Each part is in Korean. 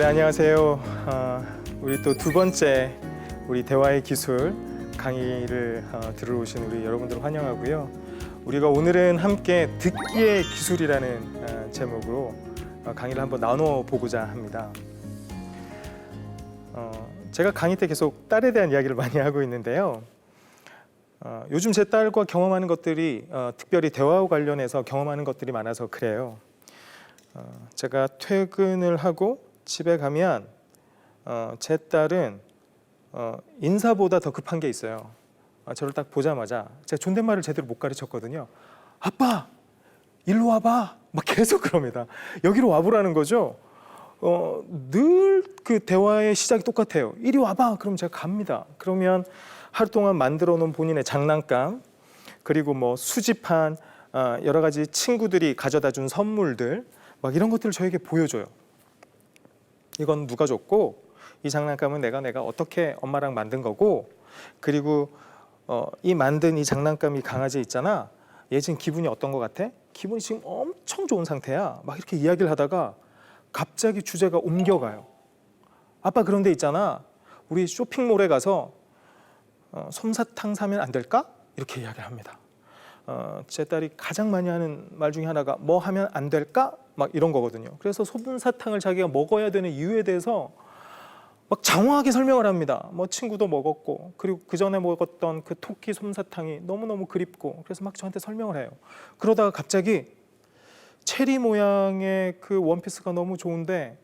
네, 안녕하세요. 우리 또 두 번째 우리 대화의 기술 강의를 들으러 오신 우리 여러분들을 환영하고요. 우리가 오늘은 함께 듣기의 기술이라는 제목으로 강의를 한번 나눠보고자 합니다. 제가 강의 때 계속 딸에 대한 이야기를 많이 하고 있는데요. 요즘 제 딸과 경험하는 것들이 특별히 대화와 관련해서 경험하는 것들이 많아서 그래요. 제가 퇴근을 하고 집에 가면 제 딸은 인사보다 더 급한 게 있어요. 저를 딱 보자마자 제가 존댓말을 제대로 못 가르쳤거든요. 아빠, 일로 와봐. 막 계속 그럽니다. 여기로 와보라는 거죠. 늘 그 대화의 시작이 똑같아요. 이리 와봐. 그럼 제가 갑니다. 그러면 하루 동안 만들어 놓은 본인의 장난감, 그리고 뭐 수집한 여러 가지 친구들이 가져다 준 선물들, 막 이런 것들을 저에게 보여줘요. 이건 누가 줬고, 이 장난감은 내가 어떻게 엄마랑 만든 거고, 그리고 이 만든 이 장난감이 강아지 있잖아. 얘 지금 기분이 어떤 것 같아? 기분이 지금 엄청 좋은 상태야. 막 이렇게 이야기를 하다가 갑자기 주제가 옮겨가요. 아빠, 그런데 있잖아. 우리 쇼핑몰에 가서 솜사탕 사면 안 될까? 이렇게 이야기를 합니다. 제 딸이 가장 많이 하는 말 중에 하나가 뭐 하면 안 될까? 막 이런 거거든요. 그래서 솜사탕을 자기가 먹어야 되는 이유에 대해서 막 장황하게 설명을 합니다. 뭐 친구도 먹었고, 그리고 그 전에 먹었던 그 토끼 솜사탕이 너무너무 그립고, 그래서 막 저한테 설명을 해요. 그러다가 갑자기 체리 모양의 그 원피스가 너무 좋은데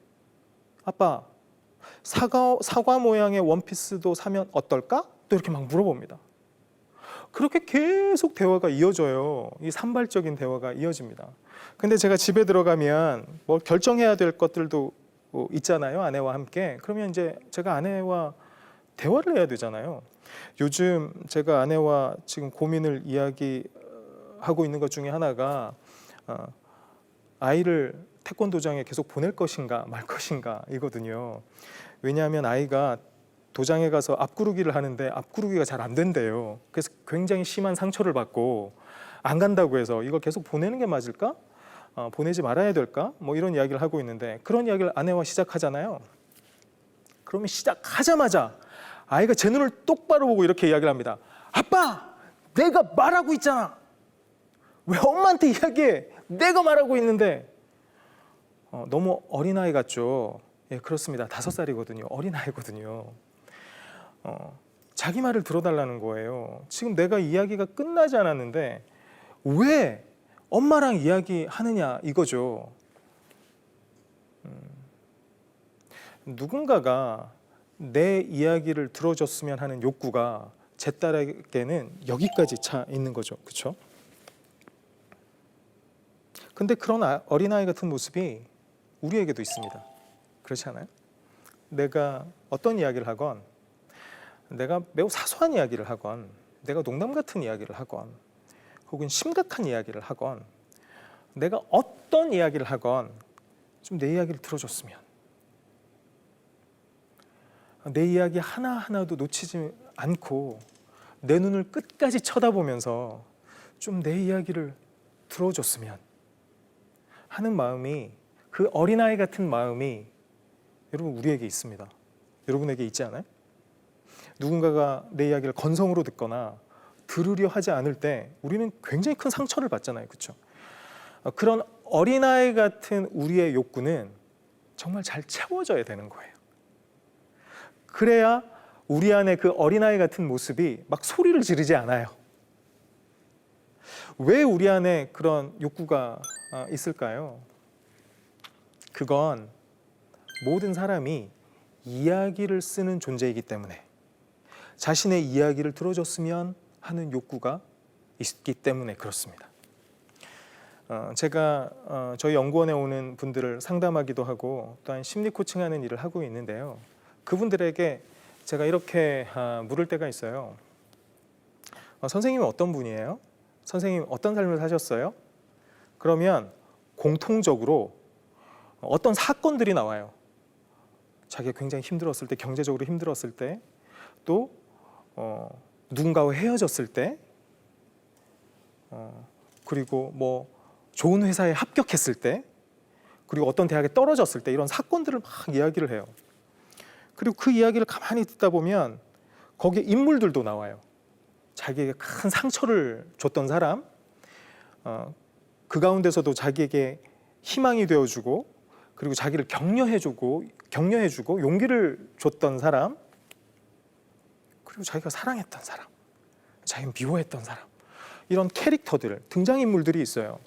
아빠, 사과 모양의 원피스도 사면 어떨까? 또 이렇게 막 물어봅니다. 그렇게 계속 대화가 이어져요. 이 산발적인 대화가 이어집니다. 근데 제가 집에 들어가면 뭐 결정해야 될 것들도 있잖아요. 아내와 함께. 그러면 이제 제가 아내와 대화를 해야 되잖아요. 요즘 제가 아내와 지금 고민을 이야기하고 있는 것 중에 하나가 아이를 태권도장에 계속 보낼 것인가 말 것인가 이거든요. 왜냐하면 아이가 도장에 가서 앞구르기를 하는데 앞구르기가 잘 안 된대요. 그래서 굉장히 심한 상처를 받고 안 간다고 해서 이걸 계속 보내는 게 맞을까? 보내지 말아야 될까? 뭐 이런 이야기를 하고 있는데, 그런 이야기를 아내와 시작하잖아요. 그러면 시작하자마자 아이가 제 눈을 똑바로 보고 이렇게 이야기를 합니다. 아빠, 내가 말하고 있잖아. 왜 엄마한테 이야기해? 내가 말하고 있는데. 너무 어린아이 같죠? 예, 그렇습니다. 5살이거든요. 어린아이거든요. 자기 말을 들어달라는 거예요. 지금 내가 이야기가 끝나지 않았는데 왜 엄마랑 이야기하느냐 이거죠. 누군가가 내 이야기를 들어줬으면 하는 욕구가 제 딸에게는 여기까지 차 있는 거죠. 그렇죠? 근데 그런 어린아이 같은 모습이 우리에게도 있습니다. 그렇지 않아요? 내가 어떤 이야기를 하건, 내가 매우 사소한 이야기를 하건, 내가 농담 같은 이야기를 하건, 혹은 심각한 이야기를 하건, 내가 어떤 이야기를 하건 좀 내 이야기를 들어줬으면, 내 이야기 하나하나도 놓치지 않고 내 눈을 끝까지 쳐다보면서 좀 내 이야기를 들어줬으면 하는 마음이, 그 어린아이 같은 마음이 여러분 우리에게 있습니다. 여러분에게 있지 않아요? 누군가가 내 이야기를 건성으로 듣거나 들으려 하지 않을 때 우리는 굉장히 큰 상처를 받잖아요. 그렇죠? 그런 어린아이 같은 우리의 욕구는 정말 잘 채워져야 되는 거예요. 그래야 우리 안에 그 어린아이 같은 모습이 막 소리를 지르지 않아요. 왜 우리 안에 그런 욕구가 있을까요? 그건 모든 사람이 이야기를 쓰는 존재이기 때문에, 자신의 이야기를 들어줬으면 하는 욕구가 있기 때문에 그렇습니다. 제가 저희 연구원에 오는 분들을 상담하기도 하고 또한 심리 코칭하는 일을 하고 있는데요. 그분들에게 제가 이렇게 물을 때가 있어요. 선생님은 어떤 분이에요? 선생님 어떤 삶을 사셨어요? 그러면 공통적으로 어떤 사건들이 나와요. 자기가 굉장히 힘들었을 때, 경제적으로 힘들었을 때, 또 누군가와 헤어졌을 때, 그리고 뭐 좋은 회사에 합격했을 때, 그리고 어떤 대학에 떨어졌을 때 이런 사건들을 막 이야기를 해요. 그리고 그 이야기를 가만히 듣다 보면 거기에 인물들도 나와요. 자기에게 큰 상처를 줬던 사람, 그 가운데서도 자기에게 희망이 되어주고 그리고 자기를 격려해주고 용기를 줬던 사람, 그리고 자기가 사랑했던 사람, 자기가 미워했던 사람, 이런 캐릭터들, 등장인물들이 있어요.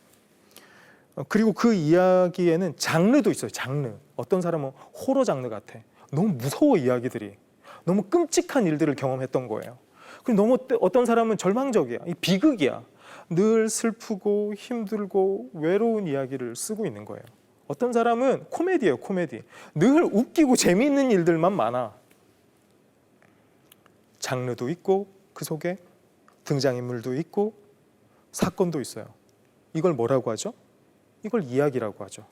그리고 그 이야기에는 장르도 있어요. 장르. 어떤 사람은 호러 장르 같아. 너무 무서워, 이야기들이. 너무 끔찍한 일들을 경험했던 거예요. 그리고 너무 어떤 사람은 절망적이야. 이 비극이야. 늘 슬프고 힘들고 외로운 이야기를 쓰고 있는 거예요. 어떤 사람은 코미디예요, 코미디. 늘 웃기고 재미있는 일들만 많아. 장르도 있고 그 속에 등장인물도 있고 사건도 있어요. 이걸 뭐라고 하죠? 이걸 이야기라고 하죠.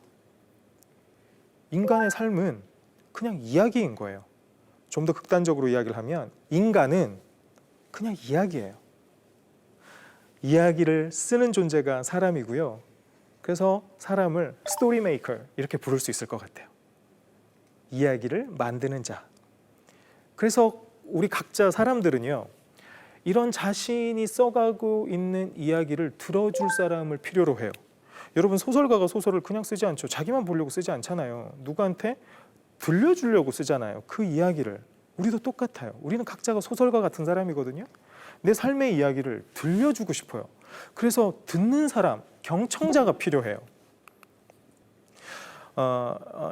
인간의 삶은 그냥 이야기인 거예요. 좀 더 극단적으로 이야기를 하면 인간은 그냥 이야기예요. 이야기를 쓰는 존재가 사람이고요. 그래서 사람을 스토리 메이커 이렇게 부를 수 있을 것 같아요. 이야기를 만드는 자. 그래서 우리 각자 사람들은요, 이런 자신이 써가고 있는 이야기를 들어줄 사람을 필요로 해요. 여러분, 소설가가 소설을 그냥 쓰지 않죠. 자기만 보려고 쓰지 않잖아요. 누구한테 들려주려고 쓰잖아요. 그 이야기를. 우리도 똑같아요. 우리는 각자가 소설가 같은 사람이거든요. 내 삶의 이야기를 들려주고 싶어요. 그래서 듣는 사람, 경청자가 필요해요.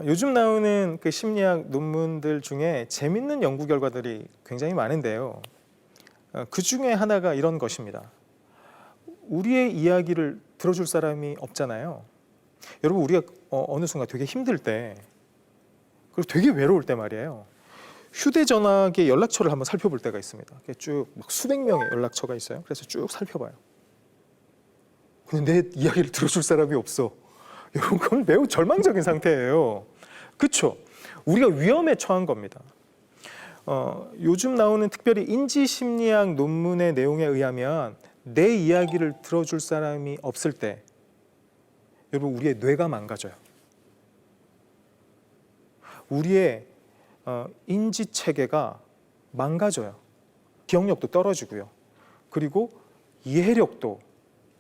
요즘 나오는 그 심리학 논문들 중에 재밌는 연구 결과들이 굉장히 많은데요. 그 중에 하나가 이런 것입니다. 우리의 이야기를 들어줄 사람이 없잖아요. 여러분, 우리가 어느 순간 되게 힘들 때, 그리고 되게 외로울 때 말이에요. 휴대전화기의 연락처를 한번 살펴볼 때가 있습니다. 쭉 막 수백 명의 연락처가 있어요. 그래서 쭉 살펴봐요. 근데 내 이야기를 들어줄 사람이 없어. 여러분, 그건 매우 절망적인 상태예요. 그렇죠? 우리가 위험에 처한 겁니다. 요즘 나오는 특별히 인지심리학 논문의 내용에 의하면 내 이야기를 들어줄 사람이 없을 때 여러분, 우리의 뇌가 망가져요. 우리의 인지체계가 망가져요. 기억력도 떨어지고요. 그리고 이해력도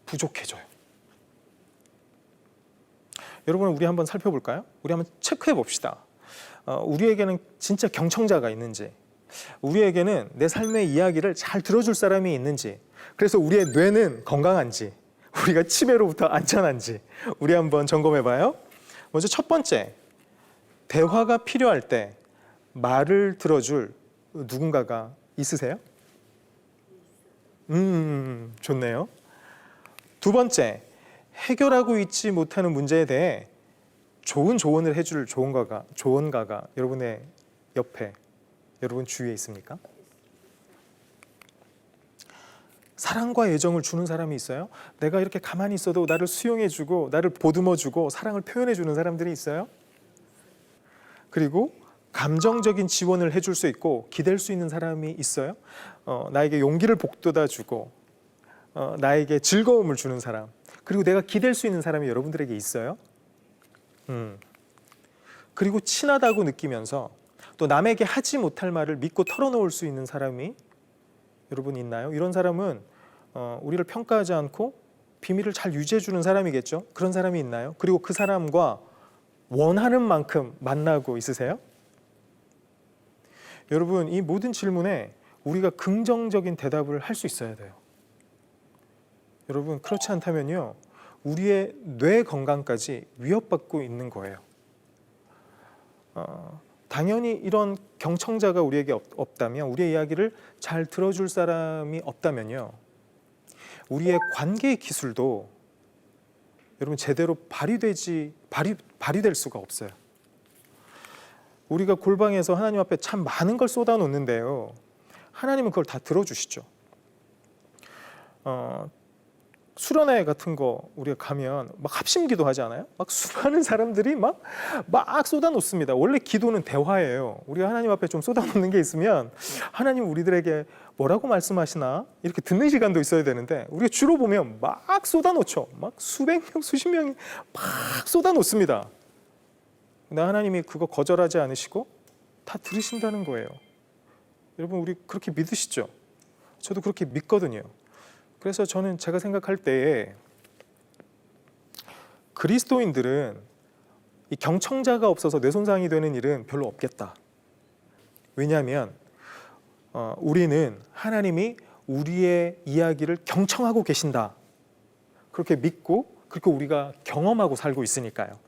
부족해져요. 여러분, 우리 한번 살펴볼까요? 우리 한번 체크해 봅시다. 우리에게는 진짜 경청자가 있는지, 우리에게는 내 삶의 이야기를 잘 들어줄 사람이 있는지, 그래서 우리의 뇌는 건강한지, 우리가 치매로부터 안전한지 우리 한번 점검해 봐요. 먼저 첫 번째, 대화가 필요할 때 말을 들어줄 누군가가 있으세요? 좋네요. 두 번째, 해결하고 있지 못하는 문제에 대해 좋은 조언을 해줄 조언가가 여러분의 옆에, 여러분 주위에 있습니까? 사랑과 애정을 주는 사람이 있어요? 내가 이렇게 가만히 있어도 나를 수용해주고 나를 보듬어주고 사랑을 표현해주는 사람들이 있어요? 그리고 감정적인 지원을 해줄 수 있고 기댈 수 있는 사람이 있어요? 나에게 용기를 북돋아주고 나에게 즐거움을 주는 사람, 그리고 내가 기댈 수 있는 사람이 여러분들에게 있어요? 그리고 친하다고 느끼면서 또 남에게 하지 못할 말을 믿고 털어놓을 수 있는 사람이 여러분 있나요? 이런 사람은 우리를 평가하지 않고 비밀을 잘 유지해주는 사람이겠죠? 그런 사람이 있나요? 그리고 그 사람과 원하는 만큼 만나고 있으세요? 여러분, 이 모든 질문에 우리가 긍정적인 대답을 할 수 있어야 돼요. 여러분, 그렇지 않다면요, 우리의 뇌 건강까지 위협받고 있는 거예요. 당연히 이런 경청자가 우리에게 없다면, 우리의 이야기를 잘 들어줄 사람이 없다면요, 우리의 관계 기술도 여러분 제대로 발휘될 수가 없어요. 우리가 골방에서 하나님 앞에 참 많은 걸 쏟아놓는데요, 하나님은 그걸 다 들어주시죠. 수련회 같은 거 우리가 가면 막 합심기도 하지 않아요? 막 수많은 사람들이 막 쏟아놓습니다. 원래 기도는 대화예요. 우리가 하나님 앞에 좀 쏟아놓는 게 있으면 하나님 우리들에게 뭐라고 말씀하시나 이렇게 듣는 시간도 있어야 되는데, 우리가 주로 보면 막 쏟아놓죠. 막 수백 명, 수십 명이 막 쏟아놓습니다. 근데 하나님이 그거 거절하지 않으시고 다 들으신다는 거예요. 여러분, 우리 그렇게 믿으시죠? 저도 그렇게 믿거든요. 그래서 저는 제가 생각할 때에 그리스도인들은 이 경청자가 없어서 뇌손상이 되는 일은 별로 없겠다. 왜냐하면 우리는 하나님이 우리의 이야기를 경청하고 계신다, 그렇게 믿고 그렇게 우리가 경험하고 살고 있으니까요.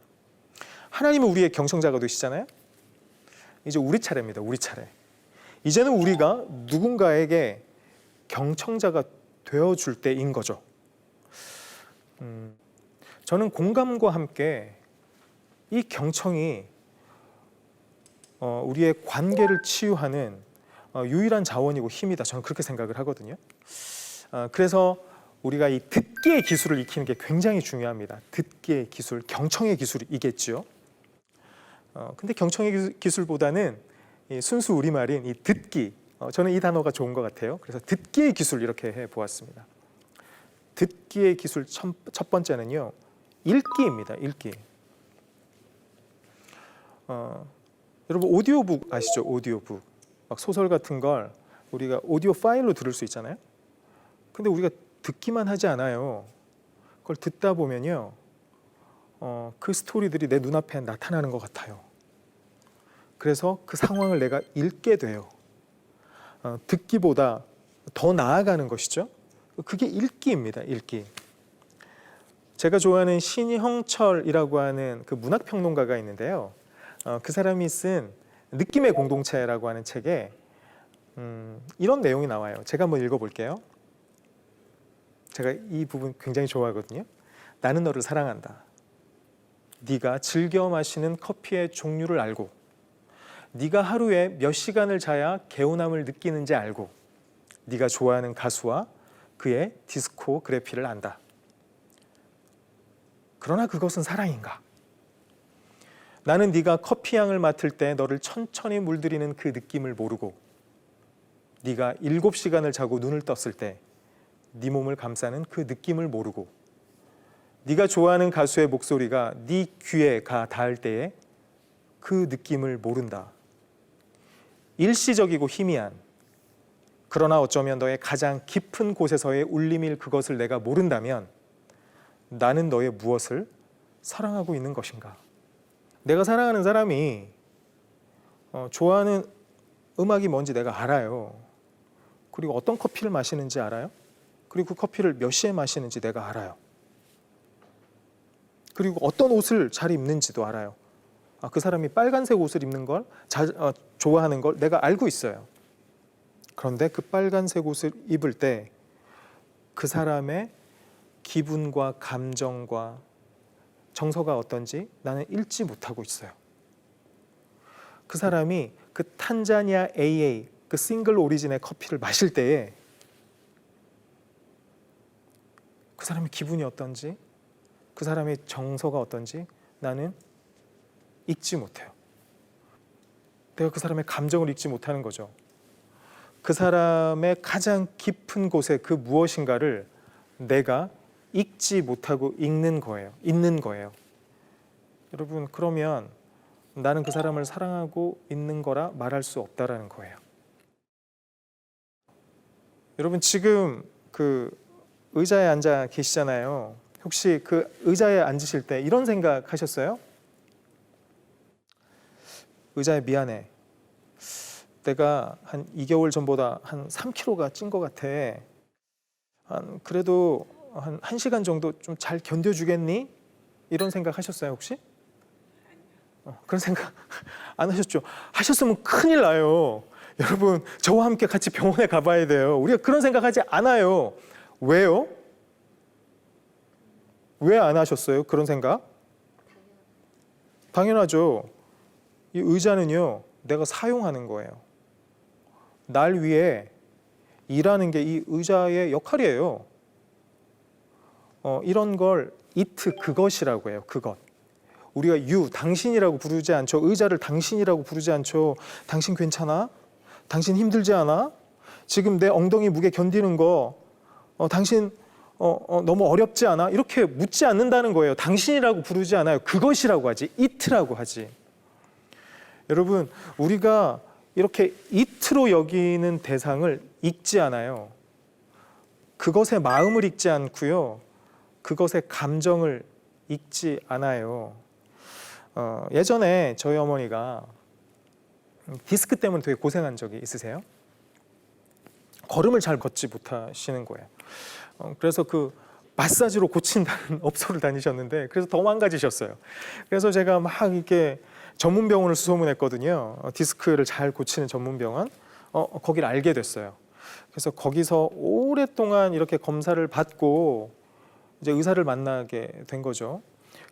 하나님은 우리의 경청자가 되시잖아요. 이제 우리 차례입니다. 우리 차례. 이제는 우리가 누군가에게 경청자가 되어줄 때인 거죠. 저는 공감과 함께 이 경청이 우리의 관계를 치유하는 유일한 자원이고 힘이다, 저는 그렇게 생각을 하거든요. 그래서 우리가 이 듣기의 기술을 익히는 게 굉장히 중요합니다. 듣기의 기술, 경청의 기술이겠죠. 근데 경청의 기술보다는 이 순수 우리말인 이 듣기, 저는 이 단어가 좋은 것 같아요. 그래서 듣기의 기술 이렇게 해보았습니다. 듣기의 기술 첫 번째는요, 읽기입니다. 읽기. 여러분, 오디오북 아시죠? 오디오북. 막 소설 같은 걸 우리가 오디오 파일로 들을 수 있잖아요. 근데 우리가 듣기만 하지 않아요. 그걸 듣다 보면요, 그 스토리들이 내 눈앞에 나타나는 것 같아요. 그래서 그 상황을 내가 읽게 돼요. 듣기보다 더 나아가는 것이죠. 그게 읽기입니다. 읽기. 제가 좋아하는 신형철이라고 하는 그 문학평론가가 있는데요. 그 사람이 쓴 느낌의 공동체라고 하는 책에 이런 내용이 나와요. 제가 한번 읽어볼게요. 제가 이 부분 굉장히 좋아하거든요. 나는 너를 사랑한다. 네가 즐겨 마시는 커피의 종류를 알고, 네가 하루에 몇 시간을 자야 개운함을 느끼는지 알고, 네가 좋아하는 가수와 그의 디스코그래피를 안다. 그러나 그것은 사랑인가? 나는 네가 커피향을 맡을 때 너를 천천히 물들이는 그 느낌을 모르고, 네가 7시간을 자고 눈을 떴을 때 네 몸을 감싸는 그 느낌을 모르고, 네가 좋아하는 가수의 목소리가 네 귀에 닿을 때에 그 느낌을 모른다. 일시적이고 희미한, 그러나 어쩌면 너의 가장 깊은 곳에서의 울림일 그것을 내가 모른다면 나는 너의 무엇을 사랑하고 있는 것인가? 내가 사랑하는 사람이 좋아하는 음악이 뭔지 내가 알아요. 그리고 어떤 커피를 마시는지 알아요. 그리고 그 커피를 몇 시에 마시는지 내가 알아요. 그리고 어떤 옷을 잘 입는지도 알아요. 그 사람이 빨간색 옷을 입는 걸 좋아하는 걸 내가 알고 있어요. 그런데 그 빨간색 옷을 입을 때 그 사람의 기분과 감정과 정서가 어떤지 나는 읽지 못하고 있어요. 그 사람이 그 탄자니아 AA, 그 싱글 오리진의 커피를 마실 때에 그 사람의 기분이 어떤지, 그 사람의 정서가 어떤지 나는 읽지 못해요. 내가 그 사람의 감정을 읽지 못하는 거죠. 그 사람의 가장 깊은 곳에 그 무엇인가를 내가 읽지 못하고 읽는 거예요. 여러분, 그러면 나는 그 사람을 사랑하고 있는 거라 말할 수 없다라는 거예요. 여러분, 지금 그 의자에 앉아 계시잖아요. 혹시 그 의자에 앉으실 때 이런 생각 하셨어요? 의자에 미안해. 내가 한 2개월 전보다 한 3kg가 찐 것 같아. 그래도 한 1시간 정도 좀 잘 견뎌주겠니? 이런 생각 하셨어요, 혹시? 그런 생각 안 하셨죠? 하셨으면 큰일 나요. 여러분, 저와 함께 같이 병원에 가봐야 돼요. 우리가 그런 생각하지 않아요. 왜요? 왜 안 하셨어요? 그런 생각? 당연하죠. 이 의자는요, 내가 사용하는 거예요. 날 위해 일하는 게 이 의자의 역할이에요. 이런 걸 그것이라고 해요. 그것. 우리가 당신이라고 부르지 않죠. 의자를 당신이라고 부르지 않죠. 당신 괜찮아? 당신 힘들지 않아? 지금 내 엉덩이 무게 견디는 거 당신 너무 어렵지 않아? 이렇게 묻지 않는다는 거예요. 당신이라고 부르지 않아요. 그것이라고 하지. it라고 하지. 여러분, 우리가 이렇게 이트로 여기는 대상을 읽지 않아요. 그것의 마음을 읽지 않고요. 그것의 감정을 읽지 않아요. 예전에 저희 어머니가 디스크 때문에 되게 고생한 적이 있으세요? 걸음을 잘 걷지 못하시는 거예요. 그래서 그 마사지로 고친다는 업소를 다니셨는데 그래서 더 망가지셨어요. 그래서 제가 막 이렇게 전문 병원을 수소문했거든요. 디스크를 잘 고치는 전문 병원. 거기를 알게 됐어요. 그래서 거기서 오랫동안 이렇게 검사를 받고 이제 의사를 만나게 된 거죠.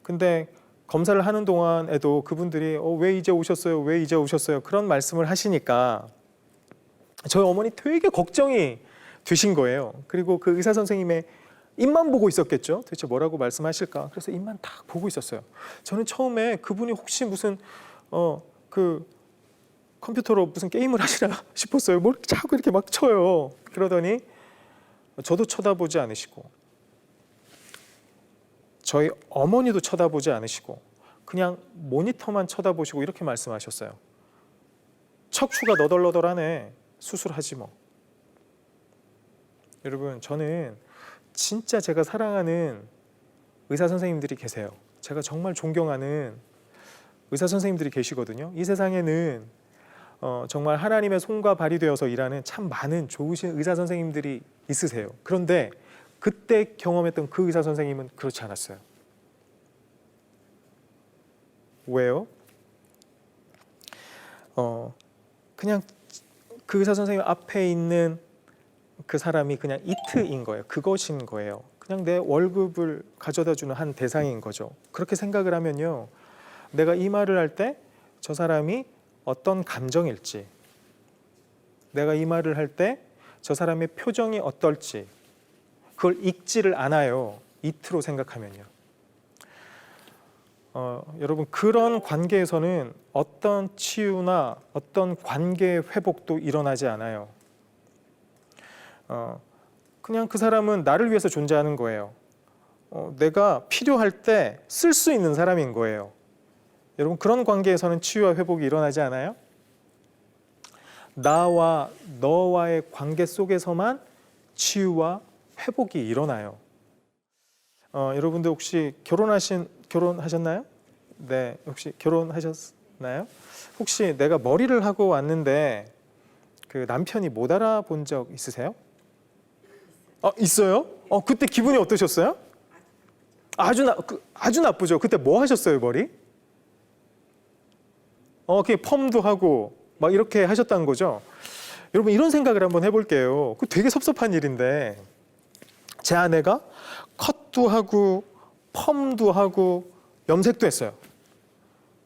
근데 검사를 하는 동안에도 그분들이 왜 이제 오셨어요? 왜 이제 오셨어요? 그런 말씀을 하시니까 저희 어머니 되게 걱정이 되신 거예요. 그리고 그 의사 선생님의 입만 보고 있었겠죠. 도대체 뭐라고 말씀하실까? 그래서 입만 딱 보고 있었어요. 저는 처음에 그분이 혹시 무슨 그 컴퓨터로 무슨 게임을 하시나 싶었어요. 뭘 자꾸 이렇게 막 쳐요. 그러더니 저도 쳐다보지 않으시고 저희 어머니도 쳐다보지 않으시고 그냥 모니터만 쳐다보시고 이렇게 말씀하셨어요. 척추가 너덜너덜하네. 수술하지 뭐. 여러분, 저는 진짜 제가 사랑하는 의사 선생님들이 계세요. 제가 정말 존경하는 의사 선생님들이 계시거든요. 이 세상에는 정말 하나님의 손과 발이 되어서 일하는 참 많은 좋으신 의사 선생님들이 있으세요. 그런데 그때 경험했던 그 의사 선생님은 그렇지 않았어요. 왜요? 그냥 그 의사 선생님 앞에 있는 그 사람이 그냥 이트인 거예요. 그것인 거예요. 그냥 내 월급을 가져다주는 한 대상인 거죠. 그렇게 생각을 하면요, 내가 이 말을 할 때 저 사람이 어떤 감정일지, 내가 이 말을 할 때 저 사람의 표정이 어떨지 그걸 읽지를 않아요. 이트로 생각하면요. 여러분, 그런 관계에서는 어떤 치유나 어떤 관계의 회복도 일어나지 않아요. 그냥 그 사람은 나를 위해서 존재하는 거예요. 내가 필요할 때 쓸 수 있는 사람인 거예요. 여러분, 그런 관계에서는 치유와 회복이 일어나지 않아요? 나와 너와의 관계 속에서만 치유와 회복이 일어나요. 여러분들 혹시 결혼하셨나요? 네, 혹시 결혼하셨나요? 혹시 내가 머리를 하고 왔는데 그 남편이 못 알아본 적 있으세요? 있어요? 그때 기분이 어떠셨어요? 아주 나쁘죠. 그때 뭐 하셨어요, 머리? 그게 펌도 하고 막 이렇게 하셨다는 거죠. 여러분, 이런 생각을 한번 해볼게요. 그 되게 섭섭한 일인데 제 아내가 컷도 하고 펌도 하고 염색도 했어요.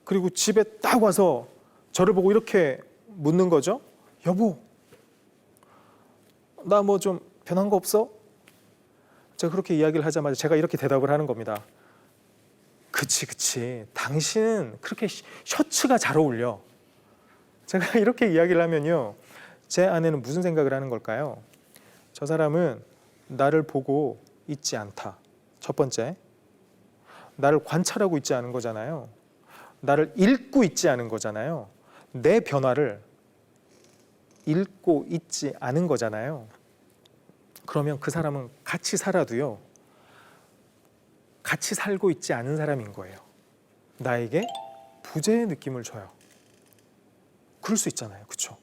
그리고 집에 딱 와서 저를 보고 이렇게 묻는 거죠. 여보, 나 뭐 좀 변한 거 없어? 제가 그렇게 이야기를 하자마자 제가 이렇게 대답을 하는 겁니다. 그치. 당신은 그렇게 셔츠가 잘 어울려. 제가 이렇게 이야기를 하면요, 제 아내는 무슨 생각을 하는 걸까요? 저 사람은 나를 보고 있지 않다. 첫 번째, 나를 관찰하고 있지 않은 거잖아요. 나를 읽고 있지 않은 거잖아요. 내 변화를 읽고 있지 않은 거잖아요. 그러면 그 사람은 같이 살아도요, 같이 살고 있지 않은 사람인 거예요. 나에게 부재의 느낌을 줘요. 그럴 수 있잖아요. 그렇죠?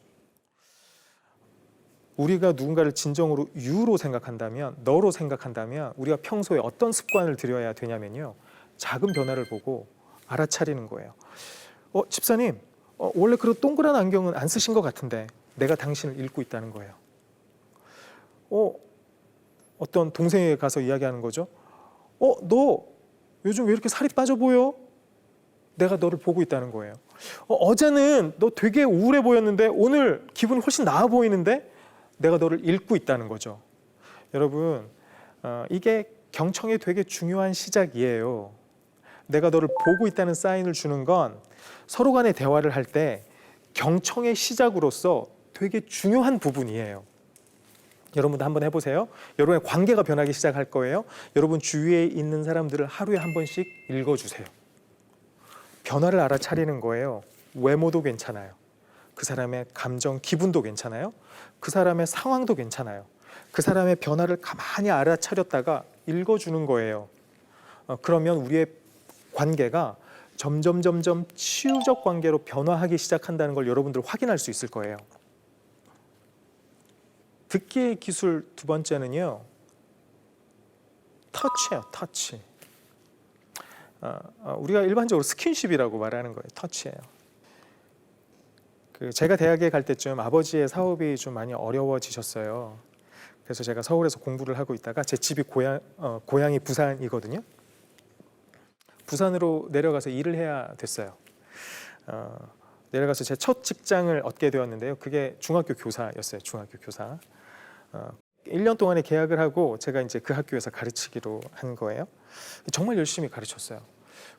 우리가 누군가를 진정으로 유로 생각한다면, 너로 생각한다면 우리가 평소에 어떤 습관을 들여야 되냐면요, 작은 변화를 보고 알아차리는 거예요. 집사님, 원래 그런 동그란 안경은 안 쓰신 것 같은데 내가 당신을 읽고 있다는 거예요. 어떤 동생에게 가서 이야기하는 거죠. 너 요즘 왜 이렇게 살이 빠져 보여? 내가 너를 보고 있다는 거예요. 어제는 너 되게 우울해 보였는데 오늘 기분이 훨씬 나아 보이는데 내가 너를 읽고 있다는 거죠. 여러분, 이게 경청의 되게 중요한 시작이에요. 내가 너를 보고 있다는 사인을 주는 건 서로 간의 대화를 할 때 경청의 시작으로서 되게 중요한 부분이에요. 여러분도 한번 해보세요. 여러분의 관계가 변하기 시작할 거예요. 여러분 주위에 있는 사람들을 하루에 한 번씩 읽어주세요. 변화를 알아차리는 거예요. 외모도 괜찮아요. 그 사람의 감정, 기분도 괜찮아요. 그 사람의 상황도 괜찮아요. 그 사람의 변화를 가만히 알아차렸다가 읽어주는 거예요. 그러면 우리의 관계가 점점 치유적 관계로 변화하기 시작한다는 걸 여러분들 확인할 수 있을 거예요. 듣기의 기술 두 번째는요, 터치예요. 터치. 우리가 일반적으로 스킨십이라고 말하는 거예요. 터치예요. 제가 대학에 갈 때쯤 아버지의 사업이 좀 많이 어려워지셨어요. 그래서 제가 서울에서 공부를 하고 있다가 제 집이 고향이 부산이거든요. 부산으로 내려가서 일을 해야 됐어요. 내려가서 제 첫 직장을 얻게 되었는데요. 그게 중학교 교사였어요. 중학교 교사. 1년 동안의 계약을 하고 제가 이제 그 학교에서 가르치기로 한 거예요. 정말 열심히 가르쳤어요.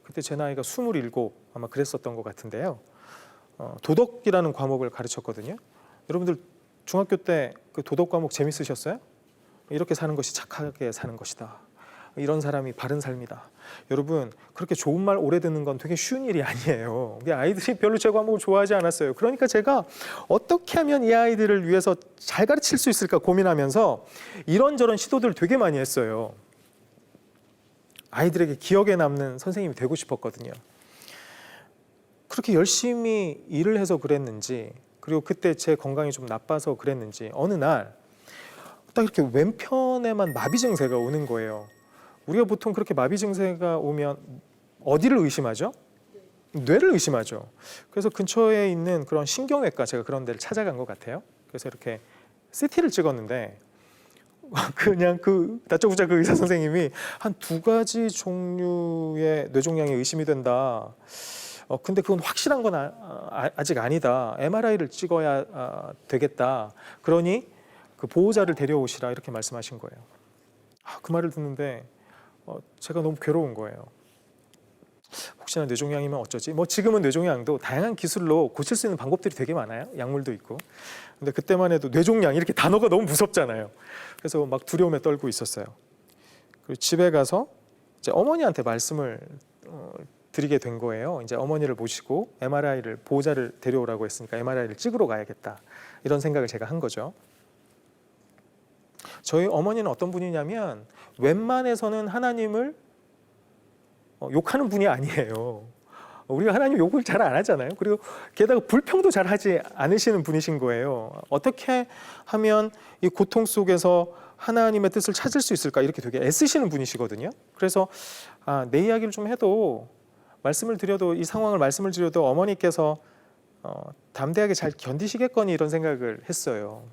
그때 제 나이가 27 아마 그랬었던 것 같은데요. 도덕이라는 과목을 가르쳤거든요. 여러분들 중학교 때 그 도덕 과목 재밌으셨어요? 이렇게 사는 것이 착하게 사는 것이다. 이런 사람이 바른 삶이다. 여러분, 그렇게 좋은 말 오래 듣는 건 되게 쉬운 일이 아니에요. 아이들이 별로 제 과목을 좋아하지 않았어요. 그러니까 제가 어떻게 하면 이 아이들을 위해서 잘 가르칠 수 있을까 고민하면서 이런저런 시도들을 되게 많이 했어요. 아이들에게 기억에 남는 선생님이 되고 싶었거든요. 그렇게 열심히 일을 해서 그랬는지, 그리고 그때 제 건강이 좀 나빠서 그랬는지 어느 날 딱 이렇게 왼편에만 마비 증세가 오는 거예요. 우리가 보통 그렇게 마비 증세가 오면 어디를 의심하죠? 뇌를 의심하죠. 그래서 근처에 있는 그런 신경외과, 제가 그런 데를 찾아간 것 같아요. 그래서 이렇게 CT를 찍었는데 그냥 다짜고짜 그 의사 선생님이 한 2가지 종류의 뇌종양이 의심이 된다. 근데 그건 확실한 건 아직 아니다. MRI를 찍어야 되겠다. 그러니 그 보호자를 데려오시라 이렇게 말씀하신 거예요. 그 말을 듣는데 제가 너무 괴로운 거예요. 혹시나 뇌종양이면 어쩌지? 지금은 뇌종양도 다양한 기술로 고칠 수 있는 방법들이 되게 많아요. 약물도 있고. 근데 그때만 해도 뇌종양 이렇게 단어가 너무 무섭잖아요. 그래서 막 두려움에 떨고 있었어요. 그리고 집에 가서 이제 어머니한테 말씀을 드리게 된 거예요. 이제 어머니를 모시고 MRI를 보호자를 데려오라고 했으니까 MRI를 찍으러 가야겠다. 이런 생각을 제가 한 거죠. 저희 어머니는 어떤 분이냐면 웬만해서는 하나님을 욕하는 분이 아니에요. 우리가 하나님 욕을 잘 안 하잖아요. 그리고 게다가 불평도 잘 하지 않으시는 분이신 거예요. 어떻게 하면 이 고통 속에서 하나님의 뜻을 찾을 수 있을까 이렇게 되게 애쓰시는 분이시거든요. 그래서 내 이야기를 좀 해도 말씀을 드려도 이 상황을 말씀을 드려도 어머니께서 담대하게 잘 견디시겠거니 이런 생각을 했어요.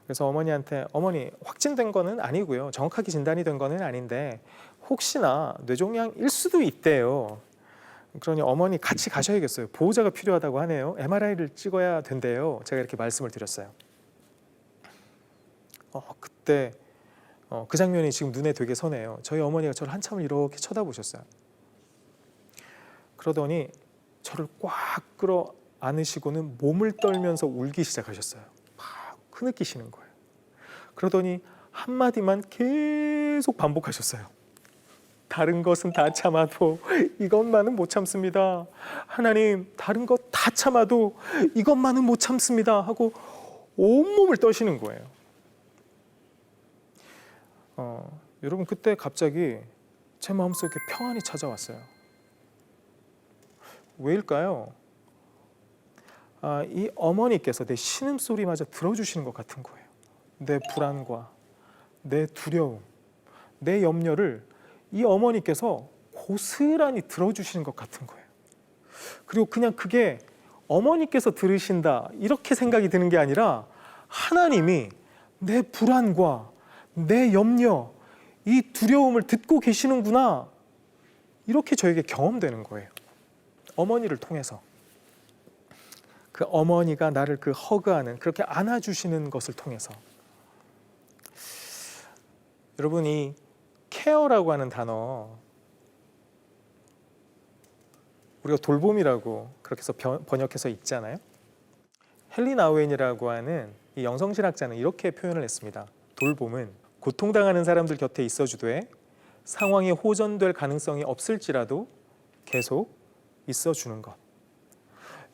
그래서 어머니한테 어머니 확진된 거는 아니고요. 정확하게 진단이 된 거는 아닌데 혹시나 뇌종양일 수도 있대요. 그러니 어머니 같이 가셔야겠어요. 보호자가 필요하다고 하네요. MRI를 찍어야 된대요. 제가 이렇게 말씀을 드렸어요. 그때 그 장면이 지금 눈에 되게 선해요. 저희 어머니가 저를 한참을 이렇게 쳐다보셨어요. 그러더니 저를 꽉 끌어 안으시고는 몸을 떨면서 울기 시작하셨어요. 막 흐느끼시는 거예요. 그러더니 한마디만 계속 반복하셨어요. 다른 것은 다 참아도 이것만은 못 참습니다. 하나님, 다른 것 다 참아도 이것만은 못 참습니다. 하고 온몸을 떠시는 거예요. 여러분, 그때 갑자기 제 마음속에 평안이 찾아왔어요. 왜일까요? 이 어머니께서 내 신음소리마저 들어주시는 것 같은 거예요. 내 불안과 내 두려움, 내 염려를 이 어머니께서 고스란히 들어주시는 것 같은 거예요. 그리고 그냥 그게 어머니께서 들으신다 이렇게 생각이 드는 게 아니라 하나님이 내 불안과 내 염려, 이 두려움을 듣고 계시는구나 이렇게 저에게 경험되는 거예요. 어머니를 통해서. 그 어머니가 나를 그 허그하는, 그렇게 안아주시는 것을 통해서. 여러분, 이 케어라고 하는 단어, 우리가 돌봄이라고 그렇게 해서 번역해서 있잖아요. 헨리 나우엔이라고 하는 이 영성신학자는 이렇게 표현을 했습니다. 돌봄은 고통당하는 사람들 곁에 있어주되 상황이 호전될 가능성이 없을지라도 계속 있어주는 것.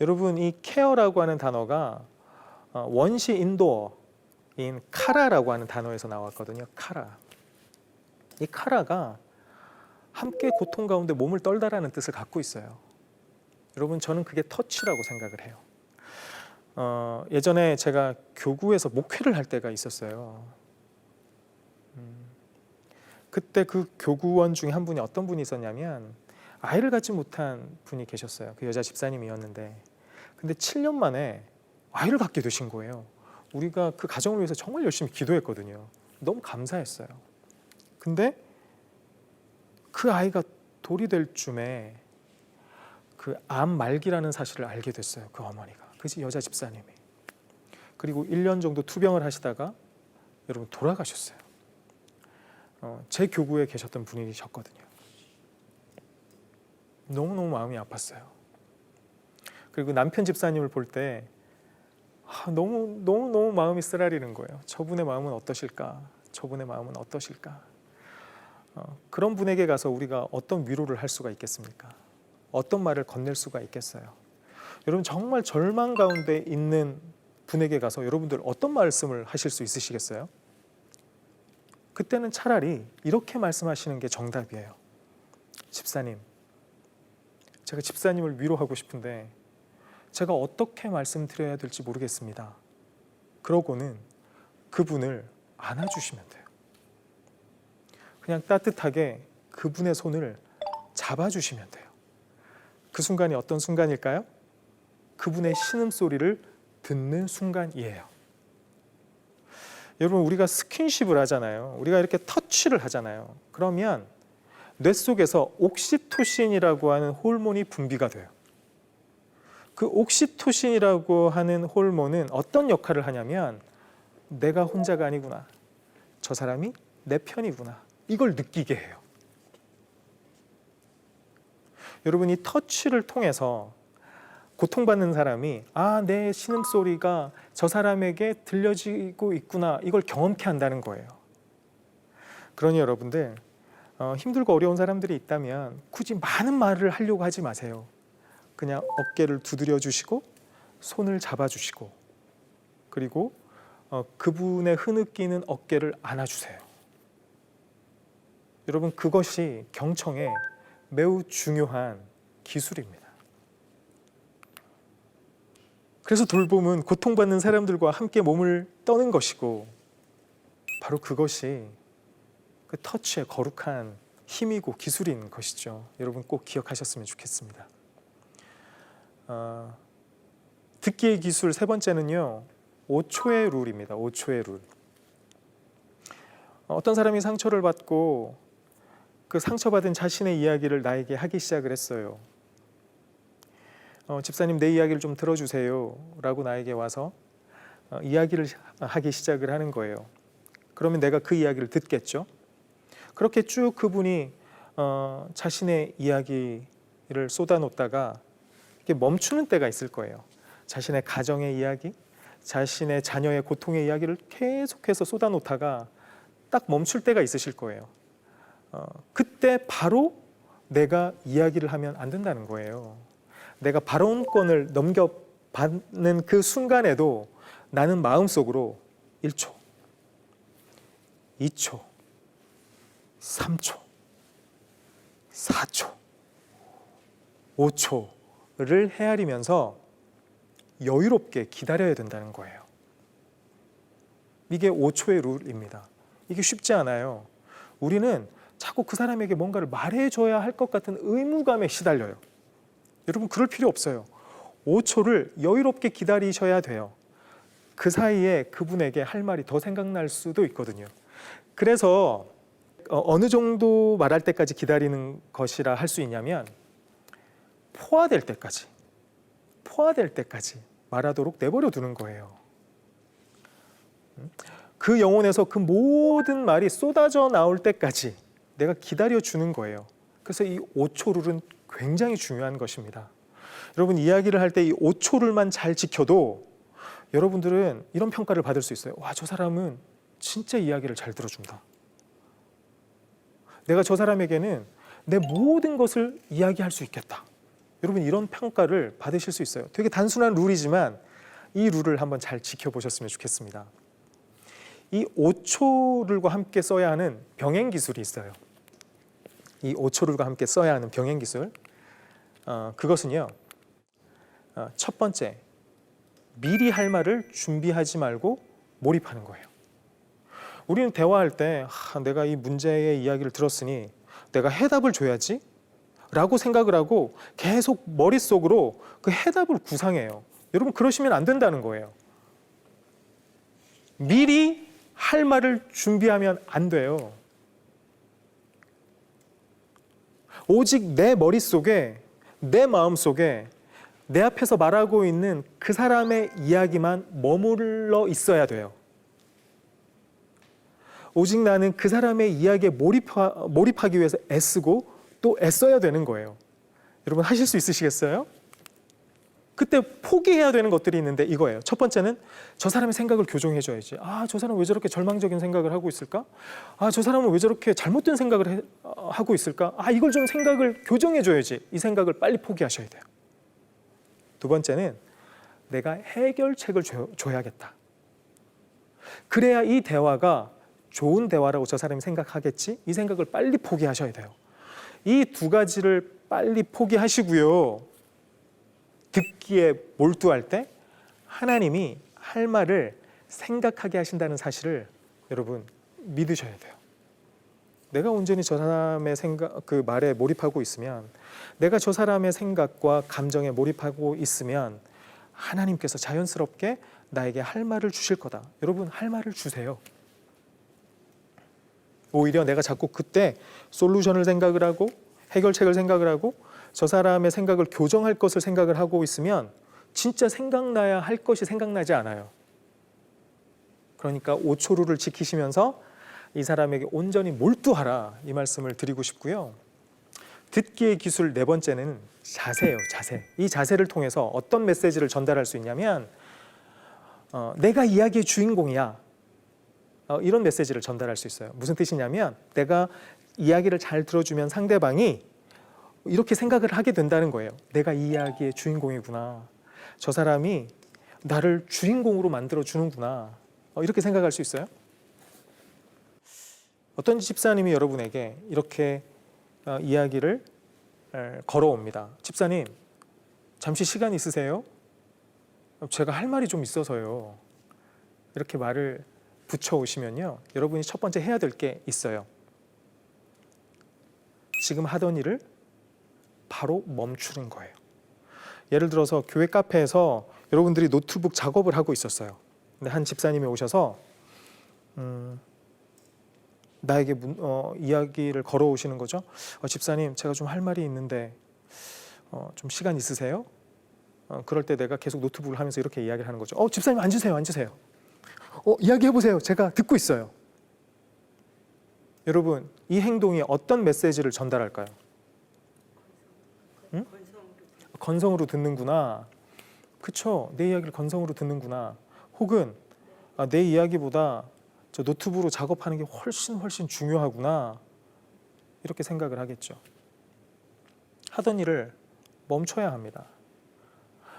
여러분 이 케어라고 하는 단어가 원시 인도어인 카라라고 하는 단어에서 나왔거든요. 카라. 이 카라가 함께 고통 가운데 몸을 떨다라는 뜻을 갖고 있어요. 여러분 저는 그게 터치라고 생각을 해요. 예전에 제가 교구에서 목회를 할 때가 있었어요. 그때 그 교구원 중에 한 분이 어떤 분이 있었냐면 아이를 갖지 못한 분이 계셨어요. 그 여자 집사님이었는데 근데 7년 만에 아이를 갖게 되신 거예요. 우리가 그 가정을 위해서 정말 열심히 기도했거든요. 너무 감사했어요. 근데 그 아이가 돌이 될 쯤에 그 암 말기라는 사실을 알게 됐어요. 그 어머니가, 그 여자 집사님이. 그리고 1년 정도 투병을 하시다가 여러분 돌아가셨어요. 제 교구에 계셨던 분이셨거든요. 너무너무 마음이 아팠어요. 그리고 남편 집사님을 볼 때 너무 마음이 쓰라리는 거예요. 저분의 마음은 어떠실까? 저분의 마음은 어떠실까? 그런 분에게 가서 우리가 어떤 위로를 할 수가 있겠습니까? 어떤 말을 건넬 수가 있겠어요? 여러분 정말 절망 가운데 있는 분에게 가서 여러분들 어떤 말씀을 하실 수 있으시겠어요? 그때는 차라리 이렇게 말씀하시는 게 정답이에요. 집사님, 제가 집사님을 위로하고 싶은데 제가 어떻게 말씀드려야 될지 모르겠습니다. 그러고는 그분을 안아주시면 돼요. 그냥 따뜻하게 그분의 손을 잡아주시면 돼요. 그 순간이 어떤 순간일까요? 그분의 신음소리를 듣는 순간이에요. 여러분 우리가 스킨십을 하잖아요. 우리가 이렇게 터치를 하잖아요. 그러면 뇌 속에서 옥시토신이라고 하는 호르몬이 분비가 돼요. 그 옥시토신이라고 하는 호르몬은 어떤 역할을 하냐면 내가 혼자가 아니구나. 저 사람이 내 편이구나. 이걸 느끼게 해요. 여러분 이 터치를 통해서 고통받는 사람이 내 신음소리가 저 사람에게 들려지고 있구나. 이걸 경험케 한다는 거예요. 그러니 여러분들 힘들고 어려운 사람들이 있다면 굳이 많은 말을 하려고 하지 마세요. 그냥 어깨를 두드려 주시고 손을 잡아 주시고 그리고 그분의 흐느끼는 어깨를 안아주세요. 여러분 그것이 경청의 매우 중요한 기술입니다. 그래서 돌봄은 고통받는 사람들과 함께 몸을 떠는 것이고 바로 그것이 그 터치의 거룩한 힘이고 기술인 것이죠. 여러분 꼭 기억하셨으면 좋겠습니다. 듣기의 기술 세 번째는요. 5초의 룰입니다. 5초의 룰. 어떤 사람이 상처를 받고 그 상처받은 자신의 이야기를 나에게 하기 시작을 했어요. 집사님 내 이야기를 좀 들어주세요 라고 나에게 와서 이야기를 하기 시작을 하는 거예요. 그러면 내가 그 이야기를 듣겠죠. 그렇게 쭉 그분이 자신의 이야기를 쏟아놓다가 이렇게 멈추는 때가 있을 거예요. 자신의 가정의 이야기, 자신의 자녀의 고통의 이야기를 계속해서 쏟아놓다가 딱 멈출 때가 있으실 거예요. 그때 바로 내가 이야기를 하면 안 된다는 거예요. 내가 발언권을 넘겨받는 그 순간에도 나는 마음속으로 1초, 2초, 3초, 4초, 5초를 헤아리면서 여유롭게 기다려야 된다는 거예요. 이게 5초의 룰입니다. 이게 쉽지 않아요. 우리는 자꾸 그 사람에게 뭔가를 말해줘야 할 것 같은 의무감에 시달려요. 여러분 그럴 필요 없어요. 5초를 여유롭게 기다리셔야 돼요. 그 사이에 그분에게 할 말이 더 생각날 수도 있거든요. 그래서 어느 정도 말할 때까지 기다리는 것이라 할 수 있냐면 포화될 때까지 말하도록 내버려 두는 거예요. 그 영혼에서 그 모든 말이 쏟아져 나올 때까지 내가 기다려 주는 거예요. 그래서 이 5초 룰은 굉장히 중요한 것입니다. 여러분 이야기를 할 때 이 5초 룰만 잘 지켜도 여러분들은 이런 평가를 받을 수 있어요. 와, 저 사람은 진짜 이야기를 잘 들어준다. 내가 저 사람에게는 내 모든 것을 이야기할 수 있겠다. 여러분 이런 평가를 받으실 수 있어요. 되게 단순한 룰이지만 이 룰을 한번 잘 지켜보셨으면 좋겠습니다. 이 5초룰과 함께 써야 하는 병행 기술이 있어요. 이 5초룰과 함께 써야 하는 병행 기술, 그것은요, 첫 번째, 미리 할 말을 준비하지 말고 몰입하는 거예요. 우리는 대화할 때 내가 이 문제의 이야기를 들었으니 내가 해답을 줘야지 라고 생각을 하고 계속 머릿속으로 그 해답을 구상해요. 여러분 그러시면 안 된다는 거예요. 미리 할 말을 준비하면 안 돼요. 오직 내 머릿속에, 내 마음속에 내 앞에서 말하고 있는 그 사람의 이야기만 머물러 있어야 돼요. 오직 나는 그 사람의 이야기에 몰입하기 위해서 애쓰고 또 애써야 되는 거예요. 여러분 하실 수 있으시겠어요? 그때 포기해야 되는 것들이 있는데 이거예요. 첫 번째는 저 사람의 생각을 교정해 줘야지. 저 사람은 왜 저렇게 절망적인 생각을 하고 있을까? 저 사람은 왜 저렇게 잘못된 생각을 하고 있을까? 이걸 좀 생각을 교정해 줘야지. 이 생각을 빨리 포기하셔야 돼요. 두 번째는 내가 해결책을 줘야겠다. 그래야 이 대화가 좋은 대화라고 저 사람이 생각하겠지? 이 생각을 빨리 포기하셔야 돼요. 이 두 가지를 빨리 포기하시고요. 듣기에 몰두할 때 하나님이 할 말을 생각하게 하신다는 사실을 여러분 믿으셔야 돼요. 내가 온전히 저 사람의 생각, 그 말에 몰입하고 있으면, 내가 저 사람의 생각과 감정에 몰입하고 있으면 하나님께서 자연스럽게 나에게 할 말을 주실 거다. 여러분 할 말을 주세요. 오히려 내가 자꾸 그때 솔루션을 생각을 하고 해결책을 생각을 하고 저 사람의 생각을 교정할 것을 생각을 하고 있으면 진짜 생각나야 할 것이 생각나지 않아요. 그러니까 5초룰을 지키시면서 이 사람에게 온전히 몰두하라, 이 말씀을 드리고 싶고요. 듣기의 기술 네 번째는 자세예요. 자세. 이 자세를 통해서 어떤 메시지를 전달할 수 있냐면 내가 이야기의 주인공이야, 이런 메시지를 전달할 수 있어요. 무슨 뜻이냐면 내가 이야기를 잘 들어주면 상대방이 이렇게 생각을 하게 된다는 거예요. 내가 이 이야기의 주인공이구나. 저 사람이 나를 주인공으로 만들어주는구나. 이렇게 생각할 수 있어요. 어떤 집사님이 여러분에게 이렇게 이야기를 걸어옵니다. 집사님, 잠시 시간 있으세요? 제가 할 말이 좀 있어서요. 이렇게 말을 붙여오시면요, 여러분이 첫 번째 해야 될 게 있어요. 지금 하던 일을 바로 멈추는 거예요. 예를 들어서 교회 카페에서 여러분들이 노트북 작업을 하고 있었어요. 근데 한 집사님이 오셔서 나에게 이야기를 걸어오시는 거죠. 집사님, 제가 좀 할 말이 있는데 좀 시간 있으세요? 그럴 때 내가 계속 노트북을 하면서 이렇게 이야기를 하는 거죠. 집사님 앉으세요, 앉으세요. 이야기해보세요. 제가 듣고 있어요. 여러분, 이 행동이 어떤 메시지를 전달할까요? 응? 건성으로 듣는구나. 그쵸? 내 이야기를 건성으로 듣는구나. 혹은 내 이야기보다 저 노트북으로 작업하는 게 훨씬 중요하구나. 이렇게 생각을 하겠죠. 하던 일을 멈춰야 합니다.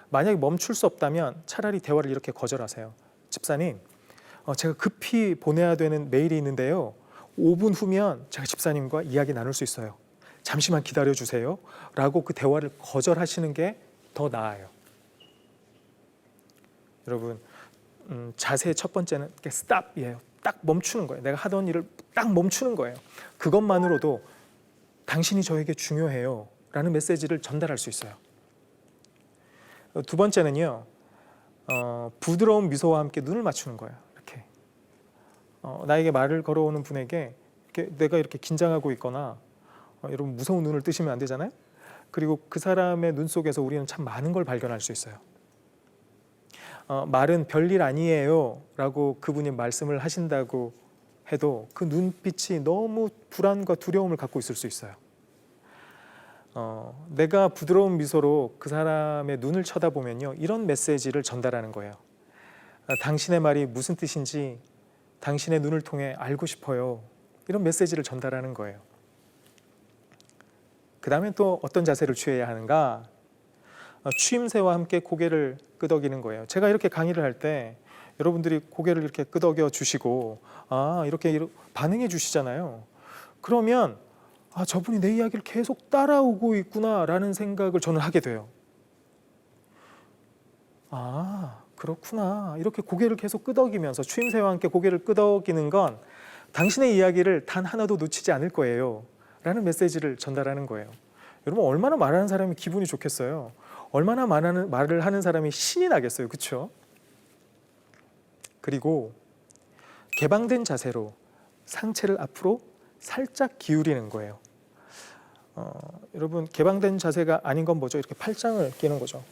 만약에 멈출 수 없다면 차라리 대화를 이렇게 거절하세요. 집사님, 제가 급히 보내야 되는 메일이 있는데요. 5분 후면 제가 집사님과 이야기 나눌 수 있어요. 잠시만 기다려 주세요. 라고 그 대화를 거절하시는 게 더 나아요. 여러분, 자세의 첫 번째는 스탑이에요. 딱 멈추는 거예요. 내가 하던 일을 딱 멈추는 거예요. 그것만으로도 당신이 저에게 중요해요 라는 메시지를 전달할 수 있어요. 두 번째는요, 부드러운 미소와 함께 눈을 맞추는 거예요. 이렇게 나에게 말을 걸어오는 분에게 내가 이렇게 긴장하고 있거나 여러분 무서운 눈을 뜨시면 안 되잖아요. 그리고 그 사람의 눈 속에서 우리는 참 많은 걸 발견할 수 있어요. 말은 별일 아니에요 라고 그분이 말씀을 하신다고 해도 그 눈빛이 너무 불안과 두려움을 갖고 있을 수 있어요. 내가 부드러운 미소로 그 사람의 눈을 쳐다보면요, 이런 메시지를 전달하는 거예요. 당신의 말이 무슨 뜻인지 당신의 눈을 통해 알고 싶어요. 이런 메시지를 전달하는 거예요. 그 다음에 또 어떤 자세를 취해야 하는가? 추임새와 함께 고개를 끄덕이는 거예요. 제가 이렇게 강의를 할 때 여러분들이 고개를 이렇게 끄덕여 주시고 이렇게 반응해 주시잖아요. 그러면 저분이 내 이야기를 계속 따라오고 있구나라는 생각을 저는 하게 돼요. 그렇구나. 이렇게 고개를 계속 끄덕이면서 추임새와 함께 고개를 끄덕이는 건 당신의 이야기를 단 하나도 놓치지 않을 거예요 라는 메시지를 전달하는 거예요. 여러분, 얼마나 말하는 사람이 기분이 좋겠어요. 얼마나 말을 하는 사람이 신이 나겠어요. 그렇죠? 그리고 개방된 자세로 상체를 앞으로 살짝 기울이는 거예요. 여러분, 개방된 자세가 아닌 건 뭐죠? 이렇게 팔짱을 끼는 거죠.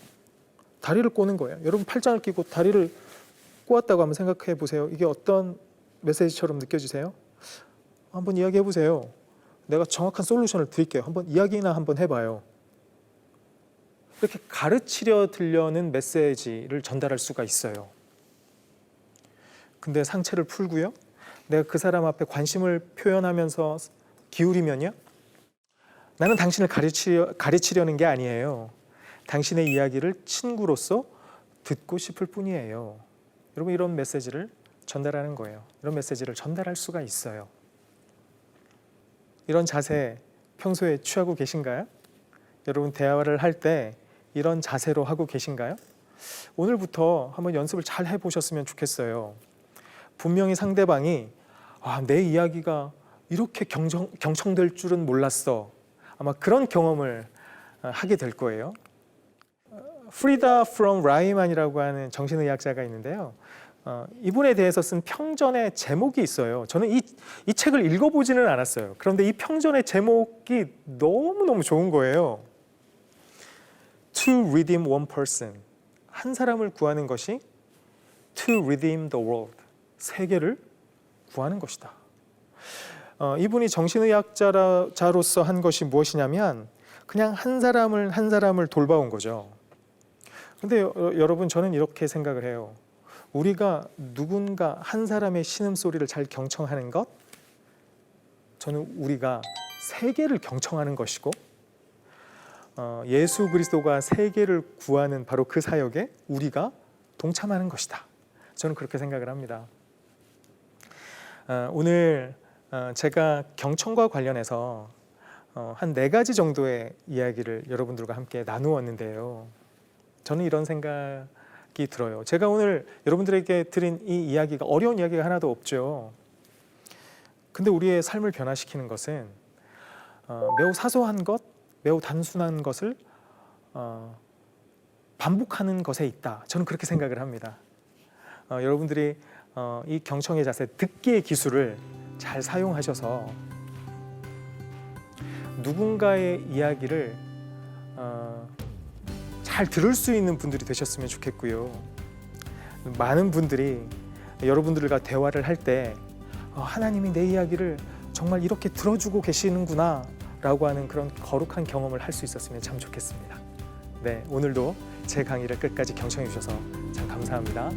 다리를 꼬는 거예요. 여러분, 팔짱을 끼고 다리를 꼬았다고 한번 생각해 보세요. 이게 어떤 메시지처럼 느껴지세요? 한번 이야기해 보세요. 내가 정확한 솔루션을 드릴게요. 한번 이야기나 한번 해봐요. 이렇게 가르치려 들려는 메시지를 전달할 수가 있어요. 근데 상체를 풀고요. 내가 그 사람 앞에 관심을 표현하면서 기울이면요. 나는 당신을 가르치려는 게 아니에요. 당신의 이야기를 친구로서 듣고 싶을 뿐이에요. 여러분, 이런 메시지를 전달하는 거예요. 이런 메시지를 전달할 수가 있어요. 이런 자세 평소에 취하고 계신가요? 여러분, 대화를 할 때 이런 자세로 하고 계신가요? 오늘부터 한번 연습을 잘 해보셨으면 좋겠어요. 분명히 상대방이 내 이야기가 이렇게 경청될 줄은 몰랐어. 아마 그런 경험을 하게 될 거예요. 프리다 프롬 라이만이라고 하는 정신의학자가 있는데요. 이분에 대해서 쓴 평전의 제목이 있어요. 저는 이 책을 읽어보지는 않았어요. 그런데 이 평전의 제목이 너무너무 좋은 거예요. To redeem one person. 한 사람을 구하는 것이 To redeem the world. 세계를 구하는 것이다. 이분이 정신의학자로서 한 것이 무엇이냐면 그냥 한 사람을 돌봐온 거죠. 근데 여러분, 저는 이렇게 생각을 해요. 우리가 누군가 한 사람의 신음소리를 잘 경청하는 것, 저는 우리가 세계를 경청하는 것이고, 예수 그리스도가 세계를 구하는 바로 그 사역에 우리가 동참하는 것이다. 저는 그렇게 생각을 합니다. 오늘 제가 경청과 관련해서 한 4가지 정도의 이야기를 여러분들과 함께 나누었는데요. 저는 이런 생각이 들어요. 제가 오늘 여러분들에게 드린 이 이야기가 어려운 이야기가 하나도 없죠. 근데 우리의 삶을 변화시키는 것은 매우 사소한 것, 매우 단순한 것을 반복하는 것에 있다. 저는 그렇게 생각을 합니다. 여러분들이 이 경청의 자세, 듣기의 기술을 잘 사용하셔서 누군가의 이야기를 잘 들을 수 있는 분들이 되셨으면 좋겠고요. 많은 분들이 여러분들과 대화를 할 때 하나님이 내 이야기를 정말 이렇게 들어주고 계시는구나 라고 하는 그런 거룩한 경험을 할 수 있었으면 참 좋겠습니다. 네, 오늘도 제 강의를 끝까지 경청해 주셔서 참 감사합니다.